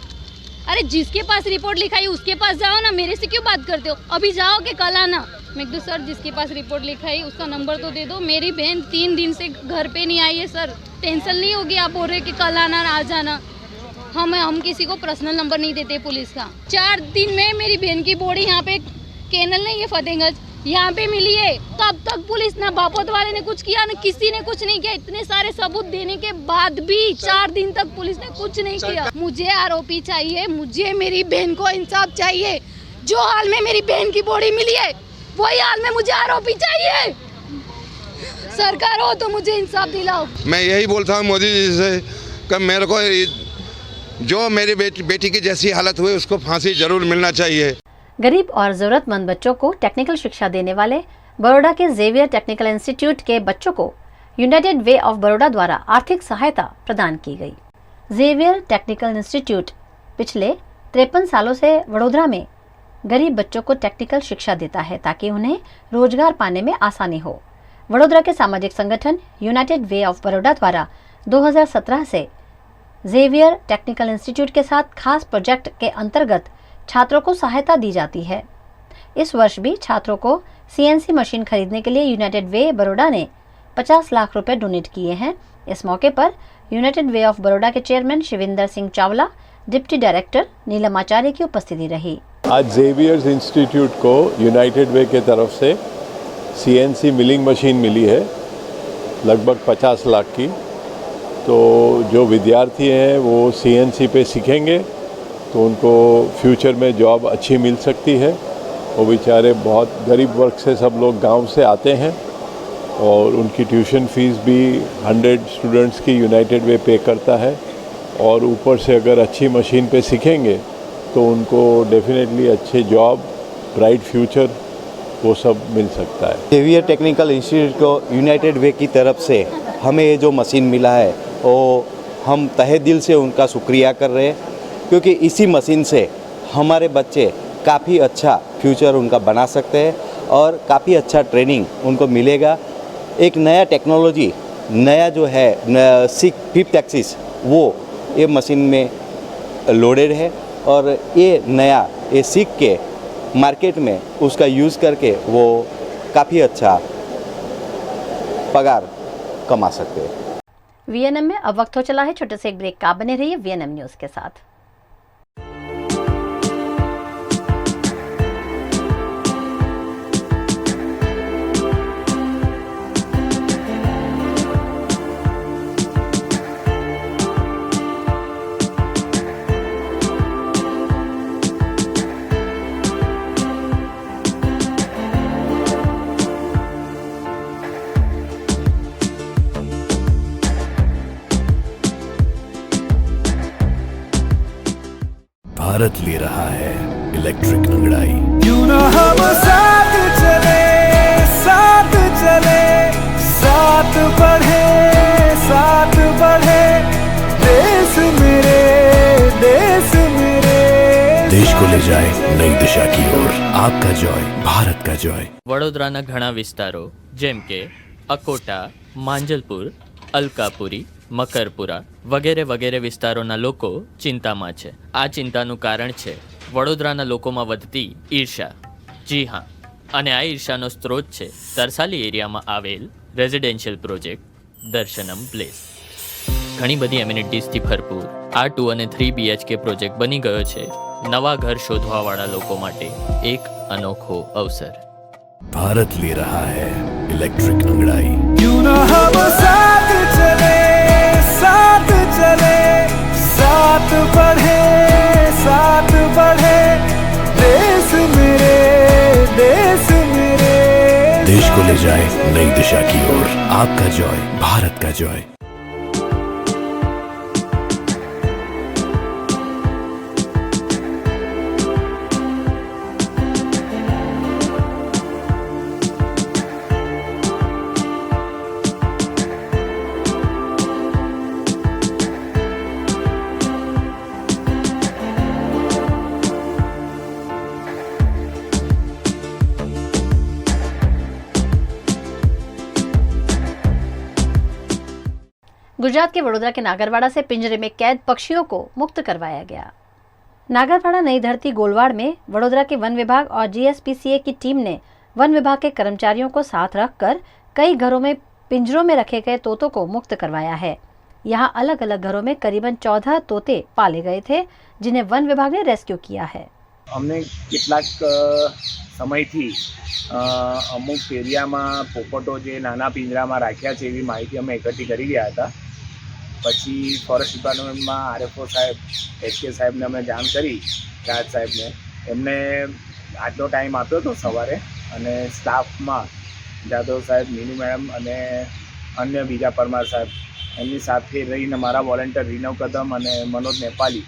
S16: अरे जिसके पास रिपोर्ट लिखाई उसके पास जाओ ना, मेरे से क्यों बात करते हो, अभी जाओ कि कल आना। मैं तो सर जिसके पास रिपोर्ट लिखाई उसका नंबर तो दे दो, मेरी बहन 3 दिन से घर पे नहीं आई है सर, टेंशन नहीं होगी, आप बोल रहे कि कल आना आ जाना। हम किसी को पर्सनल नंबर नहीं देते पुलिस का। 4 दिन में मेरी बहन की बॉडी यहाँ पे कैनल नहीं है फतेहगंज, यहाँ पे मिली है। तब तक पुलिस ना बापोत वाले ने कुछ किया, ना किसी ने कुछ नहीं किया। इतने सारे सबूत देने के बाद भी 4 दिन तक पुलिस ने कुछ नहीं किया। मुझे आरोपी चाहिए, मुझे मेरी बहन को इंसाफ चाहिए। जो हाल में मेरी बहन की बॉडी मिली है वही हाल में मुझे आरोपी चाहिए। सरकार हो तो मुझे इंसाफ दिलाओ।
S17: मैं यही बोलता हूँ मोदी जी से कि मेरे को जो मेरी बेटी की जैसी हालत हुई उसको फांसी जरूर मिलना चाहिए।
S1: गरीब और जरूरतमंद बच्चों को टेक्निकल शिक्षा देने वाले बड़ौदा के जेवियर टेक्निकल इंस्टीट्यूट के बच्चों को यूनाइटेड वे ऑफ बड़ौदा द्वारा आर्थिक सहायता प्रदान की गई। जेवियर टेक्निकल इंस्टीट्यूट पिछले 53 सालों से वडोदरा में गरीब बच्चों को टेक्निकल शिक्षा देता है ताकि उन्हें रोजगार पाने में आसानी हो। वडोदरा के सामाजिक संगठन यूनाइटेड वे ऑफ बड़ौदा द्वारा 2017 से जेवियर टेक्निकल इंस्टीट्यूट के साथ खास प्रोजेक्ट के अंतर्गत छात्रों को सहायता दी जाती है। इस वर्ष भी छात्रों को CNC मशीन खरीदने के लिए यूनाइटेड वे बड़ौदा ने 50 लाख रुपए डोनेट किए हैं। इस मौके पर यूनाइटेड वे ऑफ बड़ौदा के chairman Shivinder Singh Chawla, deputy director Neelam Acharya की उपस्थिति रही।
S18: आज जेवियर्स इंस्टीट्यूट को यूनाइटेड वे के तरफ से CNC मिलिंग मशीन मिली है लगभग 50 लाख की। तो जो विद्यार्थी हैं वो CNC पे सीखेंगे तो उनको फ्यूचर में जॉब अच्छी मिल सकती है। वो बेचारे बहुत गरीब वर्ग से सब लोग गांव से आते हैं और उनकी ट्यूशन फीस भी 100 स्टूडेंट्स की यूनाइटेड वे पे करता है। और ऊपर से अगर अच्छी मशीन पे सीखेंगे तो उनको डेफिनेटली अच्छे जॉब, ब्राइट फ्यूचर वो सब मिल सकता है।
S19: जेवियर टेक्निकल इंस्टीट्यूट को यूनाइटेड वे की तरफ से हमें ये जो मशीन मिला है वो हम तहे दिल से उनका शुक्रिया कर रहे हैं, क्योंकि इसी मशीन से हमारे बच्चे काफ़ी अच्छा फ्यूचर उनका बना सकते हैं और काफ़ी अच्छा ट्रेनिंग उनको मिलेगा। एक नया टेक्नोलॉजी, नया जो है 5th एक्सिस वो ये मशीन में लोडेड है और ये नया ये सीख के मार्केट में उसका यूज़ करके वो काफ़ी अच्छा पगार कमा सकते हैं।
S1: VNM में अब वक्त हो चला है छोटे से एक ब्रेक का। बने रहिए VNM न्यूज़ के साथ।
S9: भारत ले रहा है इलेक्ट्रिक अंगड़ाई।
S10: क्यों ना हम साथ चले, साथ चले, साथ बढ़े, साथ बढ़े, देश मेरे, देश मेरे।
S9: देश को ले जाए नई दिशा की ओर। आपका जॉय, भारत का जॉय।
S11: વડોદરાના ઘણા વિસ્તારો જેમ કે અકોટા, માંજલપુર, અલકાપુરી, મકરપુરા વગેરે વગેરે વિસ્તારોના લોકો ચિંતામાં છે। આ ચિંતાનું કારણ છે વડોદરાના લોકોમાં વધતી ઈર્ષા। જી હા, અને આ ઈર્ષાનો સ્ત્રોત છે તરસાલી એરિયામાં આવેલ રેઝિડેન્શિયલ પ્રોજેક્ટ દર્શનમ પ્લેસ। ઘણી બધી એમિનિટીઝથી ભરપૂર આ 2 અને 3 BHK પ્રોજેક્ટ બની ગયો છે નવા ઘર શોધવાવાળા લોકો માટે એક અનોખો અવસર।
S9: भारत ले रहा है इलेक्ट्रिक अंगड़ाई।
S10: क्यों ना हम साथ चले, साथ चले, साथ बढ़े, साथ बढ़े, देश मेरे, देश मेरे।
S9: देश को ले जाए नई दिशा की ओर। आपका जॉय, भारत का जॉय।
S1: गुजरात के वडोदरा के नागरवाड़ा से पिंजरे में कैद पक्षियों को मुक्त करवाया गया। नागरवाड़ा नई धरती गोलवाड़ में वडोदरा के वन विभाग और GSPCA की टीम ने वन विभाग के कर्मचारियों को साथ रखकर कई घरों में पिंजरों में रखे गए तोतों को मुक्त करवाया है। यहाँ अलग अलग घरों में करीबन 14 तोते पाले गए थे, जिन्हें वन विभाग ने रेस्क्यू किया है।
S20: अमने કેટલાક સમયથી અમુક એરિયામાં પોપટો જે નાના પિંજરામાં રાખ્યા છે એવી માહિતી અમે એકઠી કરી રહ્યા હતા। પછી ફોરેસ્ટ ડિપાર્ટમેન્ટમાં RFO સાહેબ, SK સાહેબને અમે જાણ કરી, રાજ સાહેબને, એમને આટલો ટાઈમ આપ્યો હતો સવારે, અને સ્ટાફમાં જાદવ સાહેબ, મીનુ મેડમ અને અન્ય બીજા પરમાર સાહેબ, એમની સાથે રહીને મારા વોલેન્ટિયર રીનવ કદમ અને મનોજ નેપાલી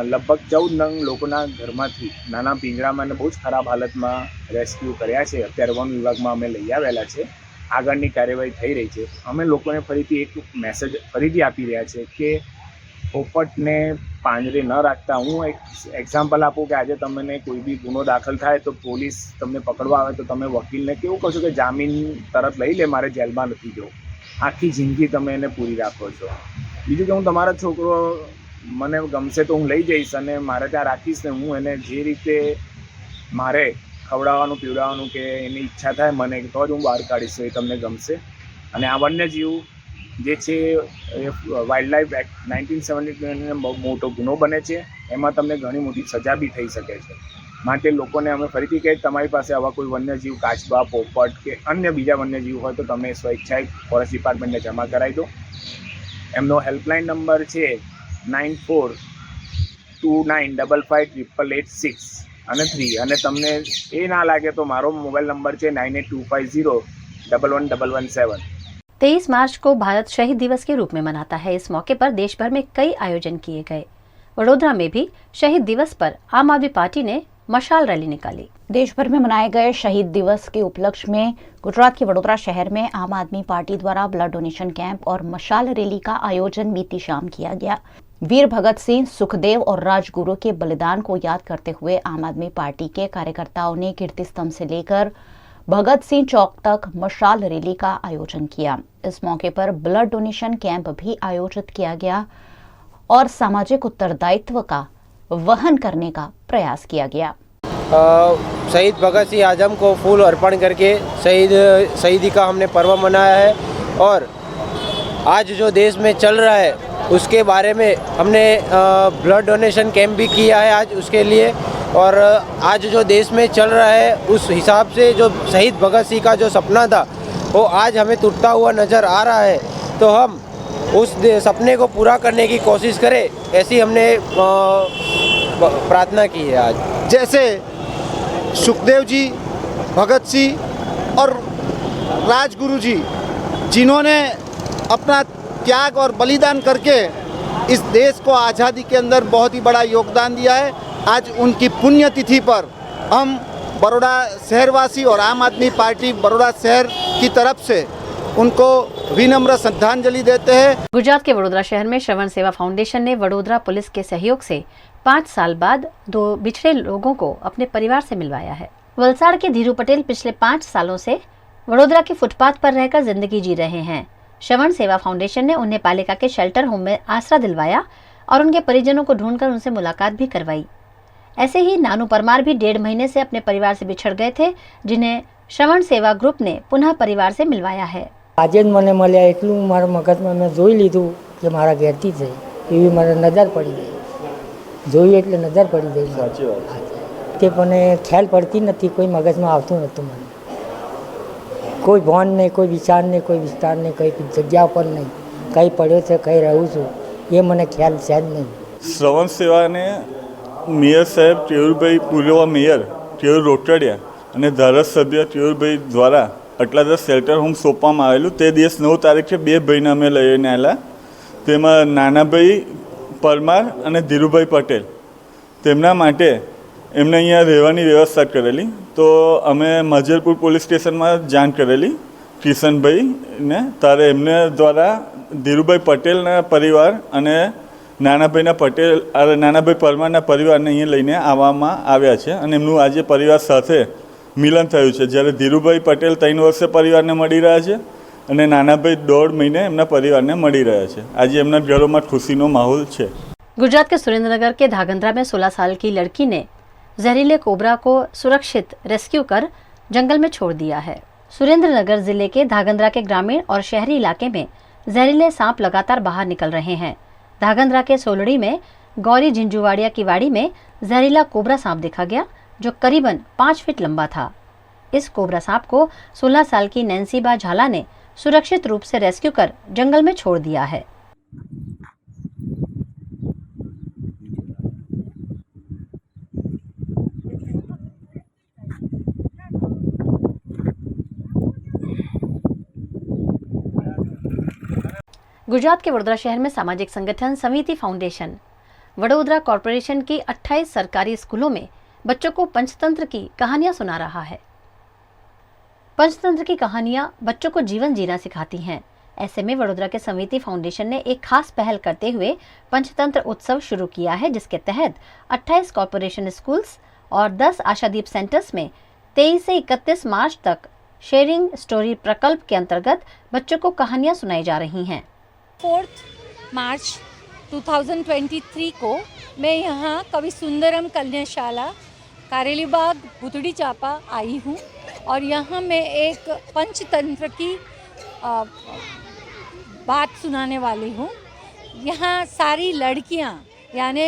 S20: લગભગ 14 નંગ લોકોના ઘરમાંથી નાના પિંજરામાં અને બહુ જ ખરાબ હાલતમાં રેસ્ક્યુ કર્યા છે। અત્યારે વન વિભાગમાં અમે લઈ આવેલા છે। આગળની કાર્યવાહી થઈ રહી છે। અમે લોકોને ફરીથી એક મેસેજ ફરીથી આપી રહ્યા છે કે પોપટને પાંજરે ન રાખતા। હું એક એક્ઝામ્પલ આપું કે આજે તમને કોઈ બી ગુનો દાખલ થાય તો પોલીસ તમને પકડવા આવે તો તમે વકીલને કેવું કહો છો કે જામીન તરત લઈ લે, મારે જેલમાં નથી જવું। આખી જિંદગી તમે એને પૂરી રાખો છો। બીજું કે હું તમારા છોકરો મને ગમશે તો હું લઈ જઈશ અને મારે ત્યાં રાખીશ ને હું એને જે રીતે મારે ખવડાવવાનું પીવડાવવાનું કે એની ઈચ્છા થાય મને તો જ હું બહાર કાઢીશ, એ તમને ગમશે। અને આ વન્યજીવ જે છે એ વાઇલ્ડ લાઈફ એક્ટ 1972 બહુ મોટો ગુનો બને છે, એમાં તમને ઘણી મોટી સજા બી થઈ શકે છે। માટે લોકોને અમે ફરીથી કહીએ તમારી પાસે આવા કોઈ વન્યજીવ, કાચબા, પોપટ કે અન્ય બીજા વન્યજીવ હોય તો તમે સ્વેચ્છાએ ફોરેસ્ટ ડિપાર્ટમેન્ટને જમા કરાવી દો। એમનો હેલ્પલાઇન નંબર છે 9429558886 અને 3, અને તમને એ ના લાગે તો મારો મોબાઈલ નંબર છે 9825011117।
S1: 23 मार्च को भारत शहीद दिवस के रूप में मनाता है। इस मौके पर देश भर में कई आयोजन किए गए। वडोदरा में भी शहीद दिवस पर आम आदमी पार्टी ने मशाल रैली निकाली।
S4: देश भर में मनाए गए शहीद दिवस के उपलक्ष्य में गुजरात के वडोदरा शहर में आम आदमी पार्टी द्वारा ब्लड डोनेशन कैंप और मशाल रैली का आयोजन बीती शाम किया गया। वीर भगत सिंह, सुखदेव और राजगुरु के बलिदान को याद करते हुए आम आदमी पार्टी के कार्यकर्ताओं ने कीर्ति स्तंभ से लेकर भगत सिंह चौक तक मशाल रैली का आयोजन किया। इस मौके पर ब्लड डोनेशन कैंप भी आयोजित किया गया और सामाजिक उत्तरदायित्व का वहन करने का प्रयास किया गया।
S21: शहीद भगत सिंह आजम को फूल अर्पण करके शहीदी का हमने पर्व मनाया है, और आज जो देश में चल रहा है उसके बारे में हमने ब्लड डोनेशन कैंप भी किया है आज उसके लिए। और आज जो देश में चल रहा है उस हिसाब से जो शहीद भगत सिंह का जो सपना था वो आज हमें टूटता हुआ नज़र आ रहा है, तो हम उस सपने को पूरा करने की कोशिश करें, ऐसी हमने प्रार्थना की है आज।
S13: जैसे सुखदेव जी, भगत सिंह और राजगुरु जी, जिन्होंने अपना त्याग और बलिदान करके इस देश को आज़ादी के अंदर बहुत ही बड़ा योगदान दिया है, आज उनकी पुण्यतिथि पर हम बड़ौदा शहरवासी और आम आदमी पार्टी बड़ौदा शहर की तरफ से उनको विनम्र श्रद्धांजलि देते हैं।
S1: गुजरात के वडोदरा शहर में श्रवण सेवा फाउंडेशन ने वडोदरा पुलिस के सहयोग से 5 साल बाद 2 बिछड़े लोगों को अपने परिवार से मिलवाया है। वलसाड़ के धीरू पटेल पिछले 5 सालों से वडोदरा के फुटपाथ पर रहकर जिंदगी जी रहे हैं। श्रवण सेवा फाउंडेशन ने उन्हें पालिका के शेल्टर होम में आसरा दिलवाया और उनके परिजनों को ढूंढकर उनसे मुलाकात भी करवाई। ऐसे ही नानू परमार भी 1.5 महीने से अपने परिवार से बिछड़ गए थे, जिन्हें श्रवण सेवा ग्रुप ने पुनः परिवार से मिलवाया है।
S22: आज મને મળ્યા એટલું મારા મગજમાં મેં જોઈ લીધું કે મારા ઘેરથી છે એવી મને નજર પડી ગઈ, જોઈ એટલે નજર પડી ગઈ સાચી વાત તે મને ખ્યાલ પડતી નથી, કોઈ મગજમાં આવતું નહોતું મને, કોઈ ભાન નહીં, કોઈ વિચાર નહીં, કોઈ વિસ્તાર નહીં, કઈ જગ્યા પર નહીં, કઈ પડ્યો છે, કઈ રહું છું એ મને ખ્યાલ છે જ નહીં।
S23: શ્રવણ સેવાને મેયર સાહેબ ટેયુરભાઈ પૂર્વ મેયર ટેયુર રોટડિયા અને ધારાસભ્ય ટેયુરભાઈ દ્વારા અટલાદા શેલ્ટર હોમ સોંપવામાં આવેલું। તે દિવસ 9 તારીખે 2 ભાઈને અમે લઈને આવેલા, તેમાં નાનાભાઈ પરમાર અને ધીરુભાઈ પટેલ, તેમના માટે એમને અહીંયા રહેવાની વ્યવસ્થા કરેલી। તો અમે મજરપુર પોલીસ સ્ટેશનમાં જાણ કરેલી કિશનભાઈને, ત્યારે એમને દ્વારા ધીરુભાઈ પટેલના પરિવાર અને નાનાભાઈ પરમારના પરિવારને અહીંયા લઈને આવવામાં આવ્યા છે અને એમનું આજે પરિવાર સાથે મિલન થયું છે। જ્યારે ધીરુભાઈ પટેલ 3 વર્ષે પરિવારને મળી રહ્યા છે અને નાના ભાઈ 1.5 મહિને એમના પરિવારને મળી રહ્યા છે. આજે એમના ઘરોમાં ખુશીનો માહોલ છે.
S1: गुजरात के सुरेंद्रनगर के धागंद्रा में 16 साल की लड़की ने जहरीले कोबरा को सुरक्षित रेस्क्यू कर जंगल में छोड़ दिया है. सुरेंद्रनगर जिले के धागंद्रा के ग्रामीण और शहरी इलाके में जहरीले सांप लगातार बाहर निकल रहे हैं. धागंद्रा के सोलड़ी में गौरी झिंझुवाड़िया की वाड़ी में जहरीला कोबरा सांप देखा गया जो करीबन 5 फीट लंबा था. इस कोबरा सांप को 16 साल की नैन्सीबा झाला ने सुरक्षित रूप से रेस्क्यू कर जंगल में छोड़ दिया है. गुजरात के वडोदरा शहर में सामाजिक संगठन समिति फाउंडेशन वडोदरा कॉरपोरेशन की 28 सरकारी स्कूलों में बच्चों को पंचतंत्र की कहानियां सुना रहा है. पंचतंत्र की कहानियां बच्चों को जीवन जीना सिखाती हैं. ऐसे में वडोदरा के समिति फाउंडेशन ने एक खास पहल करते हुए पंचतंत्र उत्सव शुरू किया है, जिसके तहत 28 कॉरपोरेशन स्कूल्स और 10 आशादीप सेंटर्स में 23 से 31 मार्च तक शेयरिंग स्टोरी प्रकल्प के अंतर्गत बच्चों को कहानियां सुनाई जा रही हैं.
S2: 4 मार्च 2023 को मैं यहाँ कवि सुंदरम कन्याशाला कारेलीबाग भुतड़ी चापा आई हूँ और यहाँ मैं एक पंचतंत्र की बात सुनाने वाली हूँ. यहाँ सारी लड़कियाँ यानी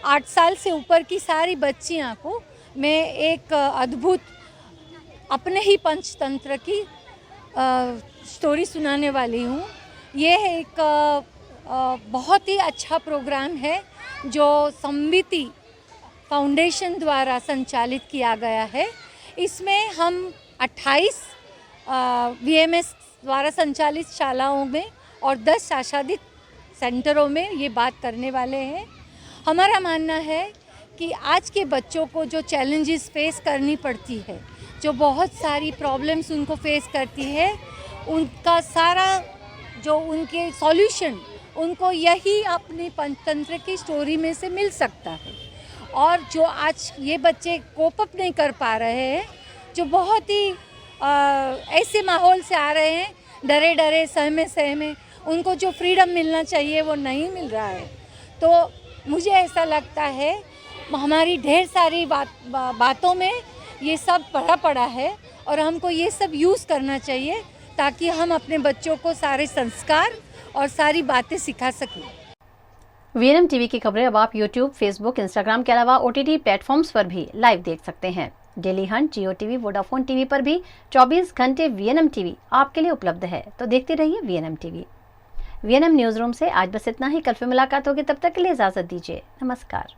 S2: 8 साल से ऊपर की सारी बच्चियाँ को मैं एक अद्भुत अपने ही पंचतंत्र की स्टोरी सुनाने वाली हूँ. ये एक बहुत ही अच्छा प्रोग्राम है जो समिति फाउंडेशन द्वारा संचालित किया गया है. इसमें हम 28 VMS द्वारा संचालित शालाओं में और 10 आशादीप सेंटरों में ये बात करने वाले हैं. हमारा मानना है कि आज के बच्चों को जो चैलेंजेस फेस करनी पड़ती है, जो बहुत सारी प्रॉब्लम्स उनको फेस करती है, उनका सारा जो उनके सॉल्यूशन उनको यही अपनी पंचतंत्र की स्टोरी में से मिल सकता है. और जो आज ये बच्चे कोप अप नहीं कर पा रहे हैं, जो बहुत ही ऐसे माहौल से आ रहे हैं, डरे डरे सहमे, उनको जो फ्रीडम मिलना चाहिए वो नहीं मिल रहा है. तो मुझे ऐसा लगता है हमारी ढेर सारी बातों में ये सब भरा पड़ा है और हमको ये सब यूज़ करना चाहिए ताकि हम अपने बच्चों को सारे संस्कार और सारी बातें सिखा सकें.
S1: VNM टीवी की खबरें अब आप YouTube, Facebook, Instagram के अलावा OTT प्लेटफॉर्म्स पर भी लाइव देख सकते हैं. डेली हंट, जियो टीवी, वोडाफोन टीवी पर भी 24 घंटे VNM टीवी आपके लिए उपलब्ध है. तो देखते रहिए VNM TV. VNM news room से आज बस इतना ही. कल फिर मुलाकात होगी, तब तक के लिए इजाजत दीजिए. नमस्कार.